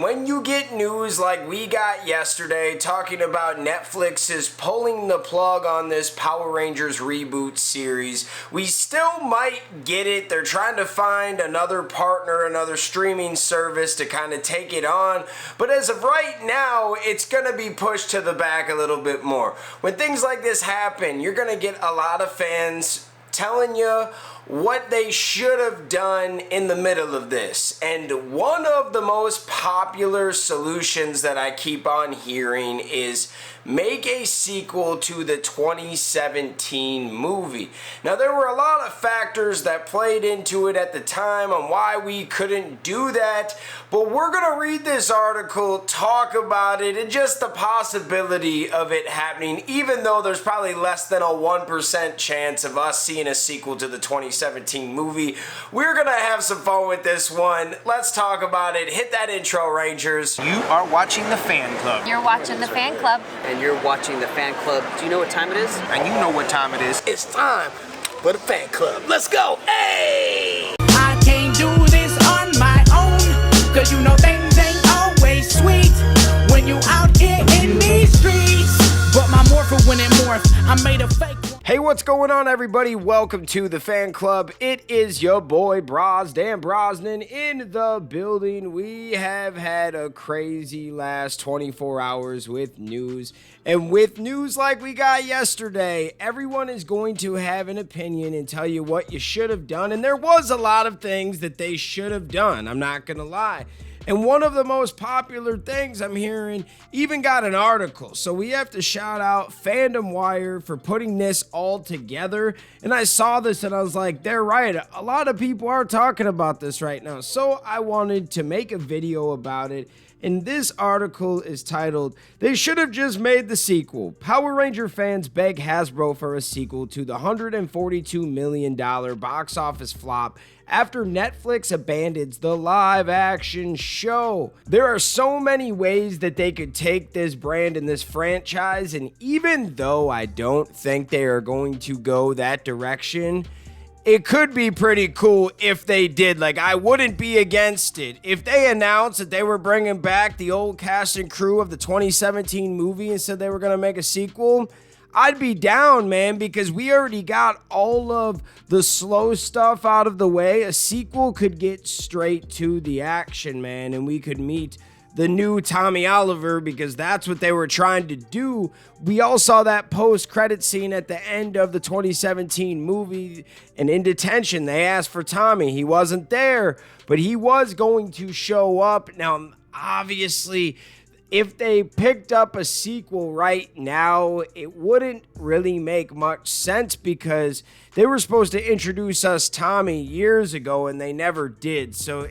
When you get news like we got yesterday talking about Netflix is pulling the plug on this Power Rangers reboot series, we still might get it. They're trying to find another partner, another streaming service to kind of take it on. But as of right now, it's going to be pushed to the back a little bit more. When things like this happen, you're going to get a lot of fans telling you what they should have done in the middle of this. And one of the most popular solutions that I keep on hearing is make a sequel to the 2017 movie. Now, there were a lot of factors that played into it at the time on why we couldn't do that, but we're going to read this article, talk about it, and just the possibility of it happening, even though there's probably less than a 1% chance of us seeing a sequel to the 2017 movie. We're going to have some fun with this one. Let's talk about it. Hit that intro, Rangers. You are watching the Fan Club. You're watching the Fan Club. And you're watching the Fan Club. Do you know what time it is? And you know what time it is. It's time for the Fan Club. Let's go. Hey! I can't do this on my own, cause you know things ain't always sweet when you out here in these streets. But my morpher when it morphed, I made a fake. Hey, what's going on, everybody? Welcome to the Fan Club. It is your boy Dan Brosnan in the building. We have had a crazy last 24 hours with news. And with news like we got yesterday, everyone is going to have an opinion and tell you what you should have done. And there was a lot of things that they should have done, I'm not going to lie. And one of the most popular things I'm hearing even got an article. So we have to shout out Fandom Wire for putting this all together. And I saw this and I was like, they're right. A lot of people are talking about this right now. So I wanted to make a video about it. And this article is titled, "They Should Have Just Made the Sequel. Power Ranger fans beg Hasbro for a sequel to the $142 million box office flop after Netflix abandons the live-action show." There are so many ways that they could take this brand and this franchise, and even though I don't think they are going to go that direction, it could be pretty cool if they did. Like, I wouldn't be against it. If they announced that they were bringing back the old cast and crew of the 2017 movie and said they were going to make a sequel, I'd be down, man, because we already got all of the slow stuff out of the way. A sequel could get straight to the action, man, and we could meet the new Tommy Oliver, because that's what they were trying to do. We all saw that post-credit scene at the end of the 2017 movie, and in detention, they asked for Tommy. He wasn't there, but he was going to show up. Now, obviously, if they picked up a sequel right now, it wouldn't really make much sense because they were supposed to introduce us Tommy years ago, and they never did. So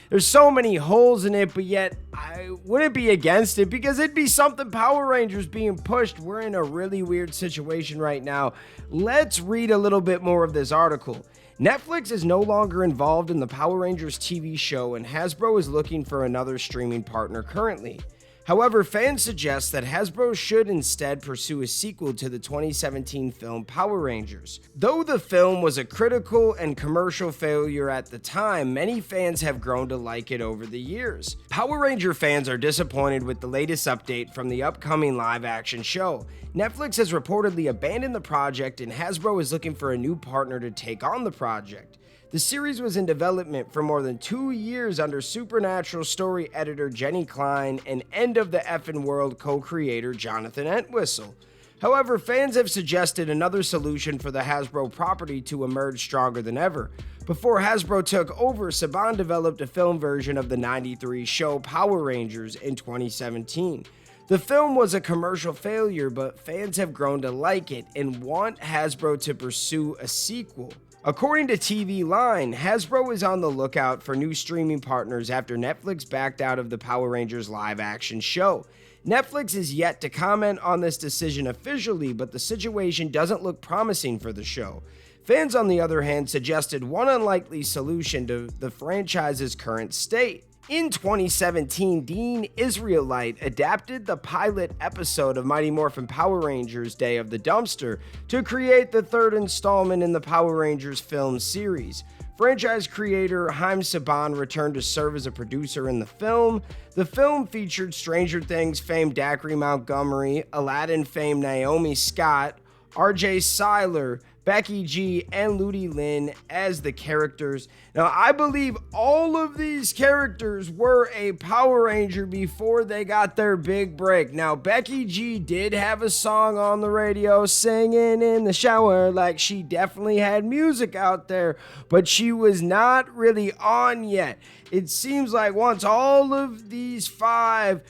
there's so many holes in it, but yet I wouldn't be against it because it'd be something Power Rangers being pushed. We're in a really weird situation right now. Let's read a little bit more of this article. Netflix is no longer involved in the Power Rangers TV show, and Hasbro is looking for another streaming partner currently. However, fans suggest that Hasbro should instead pursue a sequel to the 2017 film Power Rangers. Though the film was a critical and commercial failure at the time, many fans have grown to like it over the years. Power Ranger fans are disappointed with the latest update from the upcoming live-action show. Netflix has reportedly abandoned the project, and Hasbro is looking for a new partner to take on the project. The series was in development for more than 2 years under Supernatural story editor Jenny Klein and End of the Effin' World co-creator Jonathan Entwistle. However, fans have suggested another solution for the Hasbro property to emerge stronger than ever. Before Hasbro took over, Saban developed a film version of the '93 show Power Rangers in 2017. The film was a commercial failure, but fans have grown to like it and want Hasbro to pursue a sequel. According to TV Line, Hasbro is on the lookout for new streaming partners after Netflix backed out of the Power Rangers live-action show. Netflix is yet to comment on this decision officially, but the situation doesn't look promising for the show. Fans, on the other hand, suggested one unlikely solution to the franchise's current state. In 2017, Dean Israelite adapted the pilot episode of Mighty Morphin Power Rangers Day of the Dumpster to create the third installment in the Power Rangers film series. Franchise creator Haim Saban returned to serve as a producer in the film. The film featured Stranger Things fame Dacre Montgomery, Aladdin fame Naomi Scott, RJ Seiler, Becky G, and Ludi Lin as the characters. Now, I believe all of these characters were a Power Ranger before they got their big break. Now, Becky G did have a song on the radio, singing in the shower, like she definitely had music out there, but she was not really on yet. It seems like once all of these 5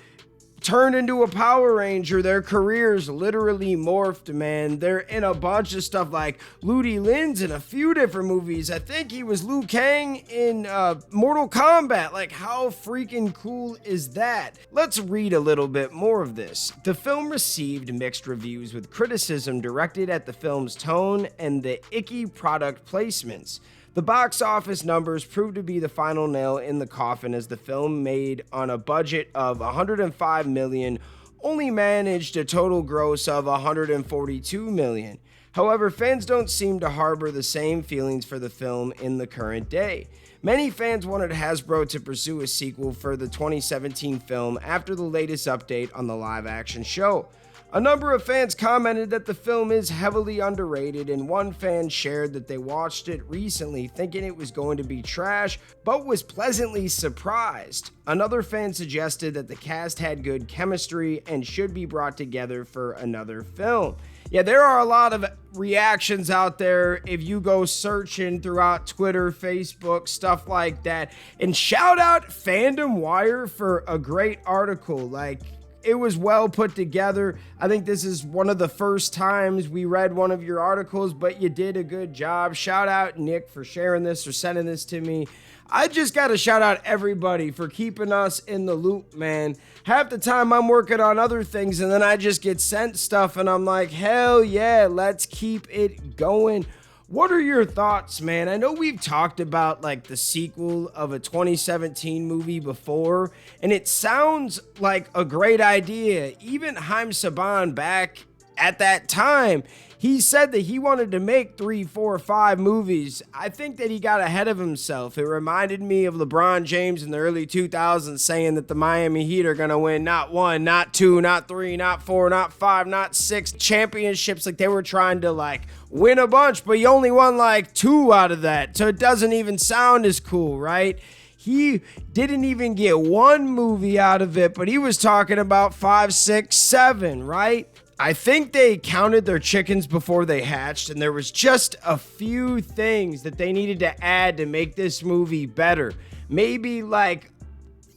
turned into a Power Ranger, their careers literally morphed, man. They're in a bunch of stuff, like Ludi Lin's in a few different movies. I think he was Liu Kang in Mortal Kombat. Like, how freaking cool is that? Let's read a little bit more of this. The film received mixed reviews, with criticism directed at the film's tone and the icky product placements. The box office numbers proved to be the final nail in the coffin, as the film, made on a budget of $105 million, only managed a total gross of $142 million. However, fans don't seem to harbor the same feelings for the film in the current day. Many fans wanted Hasbro to pursue a sequel for the 2017 film after the latest update on the live-action show. A number of fans commented that the film is heavily underrated, and one fan shared that they watched it recently thinking it was going to be trash, but was pleasantly surprised. Another fan suggested that the cast had good chemistry and should be brought together for another film. Yeah, there are a lot of reactions out there if you go searching throughout Twitter, Facebook, stuff like that. And shout out Fandom Wire for a great article. Like, it was well put together. I think this is one of the first times we read one of your articles, but you did a good job. Shout out Nick for sharing this or sending this to me. I just got to shout out everybody for keeping us in the loop, man. Half the time I'm working on other things and then I just get sent stuff and I'm like, hell yeah, let's keep it going. What are your thoughts, man? I know we've talked about like the sequel of a 2017 movie before, and it sounds like a great idea. Even Haim Saban, back at that time, he said that he wanted to make 3, 4, 5 movies. I think that he got ahead of himself. It reminded me of LeBron James in the early 2000s saying that the Miami Heat are going to win not 1, not 2, not 3, not 4, not 5, not 6 championships. Like, they were trying to like win a bunch, but you only won like 2 out of that. So it doesn't even sound as cool, right? He didn't even get 1 movie out of it, but he was talking about 5, 6, 7, right? I think they counted their chickens before they hatched, and there was just a few things that they needed to add to make this movie better. Maybe like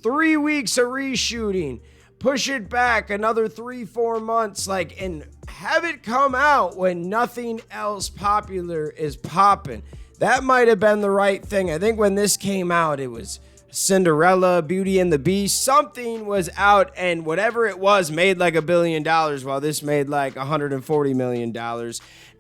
3 weeks of reshooting, push it back another 3, 4 months, like, and have it come out when nothing else popular is popping. That might have been the right thing. I think when this came out, it was Cinderella, Beauty and the Beast, something was out, and whatever it was made like $1 billion, while this made like $140 million.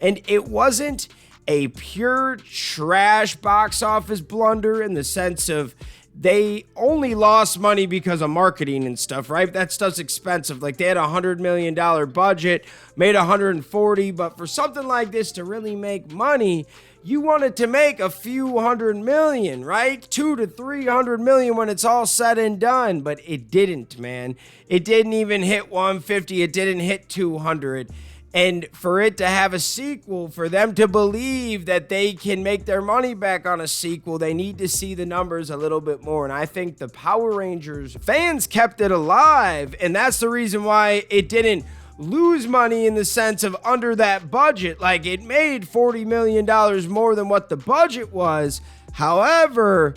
And it wasn't a pure trash box office blunder in the sense of they only lost money because of marketing and stuff, right? That stuff's expensive. Like, they had a $100 million budget, made 140, but for something like this to really make money, you wanted to make a few $100 million, right? 200 to 300 million when it's all said and done, but it didn't, man. It didn't even hit 150. It didn't hit 200. And for it to have a sequel, for them to believe that they can make their money back on a sequel, they need to see the numbers a little bit more. And I think the Power Rangers fans kept it alive, and that's the reason why it didn't lose money in the sense of under that budget. Like, it made $40 million more than what the budget was. However,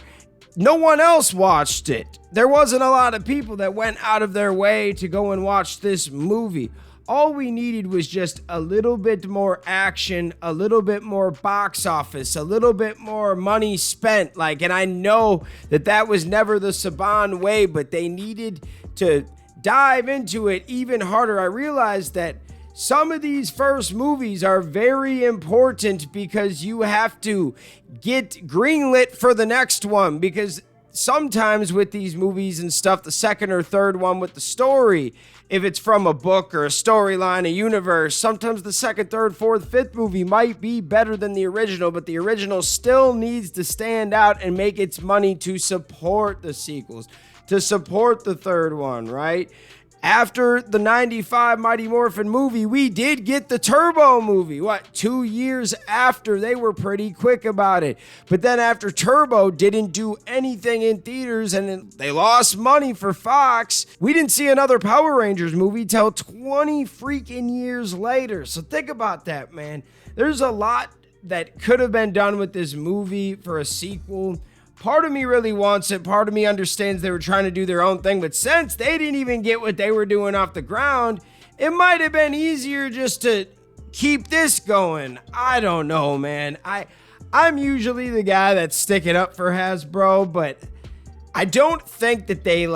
no one else watched it. There wasn't a lot of people that went out of their way to go and watch this movie. All we needed was just a little bit more action, a little bit more box office, a little bit more money spent. Like, and I know that that was never the Saban way, but they needed to dive into it even harder. I realized that some of these first movies are very important because you have to get greenlit for the next one, because sometimes with these movies and stuff, the second or third one with the story, if it's from a book or a storyline, a universe, sometimes the second, third, fourth, fifth movie might be better than the original, but the original still needs to stand out and make its money to support the sequels, to support the third one, right? After the 95 Mighty Morphin movie, we did get the Turbo movie. 2 years after? They were pretty quick about it. But then after Turbo didn't do anything in theaters and they lost money for Fox, we didn't see another Power Rangers movie till 20 freaking years later. So think about that, man. There's a lot that could have been done with this movie for a sequel. Part of me really wants it. Part of me understands they were trying to do their own thing. But since they didn't even get what they were doing off the ground, it might have been easier just to keep this going. I don't know, man. I'm usually the guy that's sticking up for Hasbro, but I don't think that they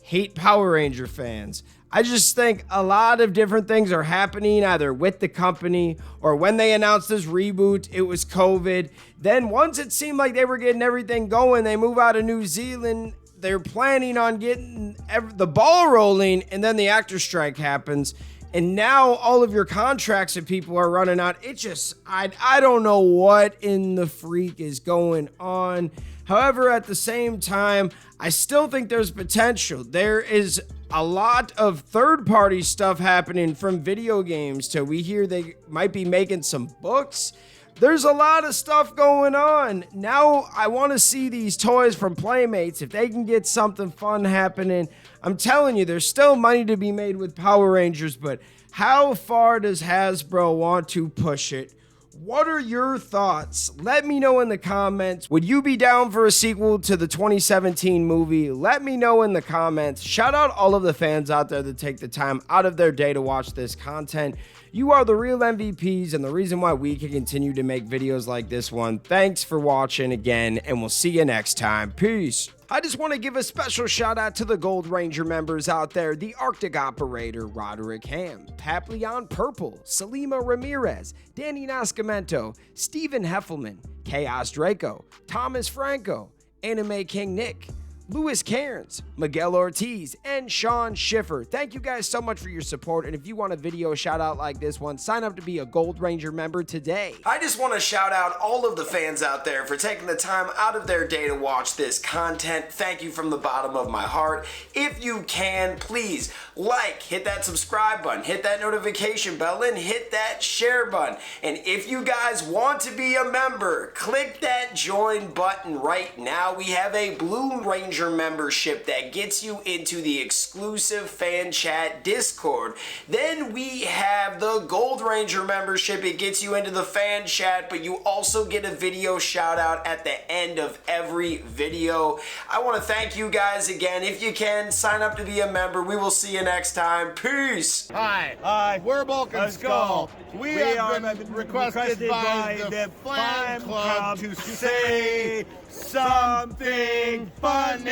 hate Power Ranger fans. I just think a lot of different things are happening either with the company or when they announced this reboot, it was COVID. Then once it seemed like they were getting everything going, they move out of New Zealand. They're planning on getting the ball rolling, and then the actor strike happens. And now all of your contracts and people are running out. It just, I don't know what in the freak is going on. However, at the same time, I still think there's potential. There is a lot of third-party stuff happening from video games to we hear they might be making some books. There's a lot of stuff going on. Now I want to see these toys from Playmates. If they can get something fun happening, I'm telling you, there's still money to be made with Power Rangers, but how far does Hasbro want to push it? What are your thoughts? Let me know in the comments. Would you be down for a sequel to the 2017 movie? Let me know in the comments. Shout out all of the fans out there that take the time out of their day to watch this content. You are the real MVPs and the reason why we can continue to make videos like this one. Thanks for watching again, and we'll see you next time. Peace. I just want to give a special shout out to the Gold Ranger members out there, the Arctic Operator, Roderick Ham, Papleon Purple, Salima Ramirez, Danny Nascimento, Stephen Heffelman, Chaos Draco, Thomas Franco, Anime King Nick, Louis Cairns, Miguel Ortiz, and Sean Schiffer. Thank you guys so much for your support, and if you want a video shout out like this one, sign up to be a Gold Ranger member today. I just want to shout out all of the fans out there for taking the time out of their day to watch this content. Thank you from the bottom of my heart. If you can, please hit that subscribe button, hit that notification bell, and hit that share button. And if you guys want to be a member, click that join button right now. We have a Blue Ranger membership that gets you into the exclusive fan chat Discord. Then we have the Gold Ranger membership. It gets you into the fan chat, but you also get a video shout out at the end of every video. I want to thank you guys again. If you can, sign up to be a member. We will see you next time. Peace. Hi, we're Bulk and Skull. We have been requested by the fan club to say something funny.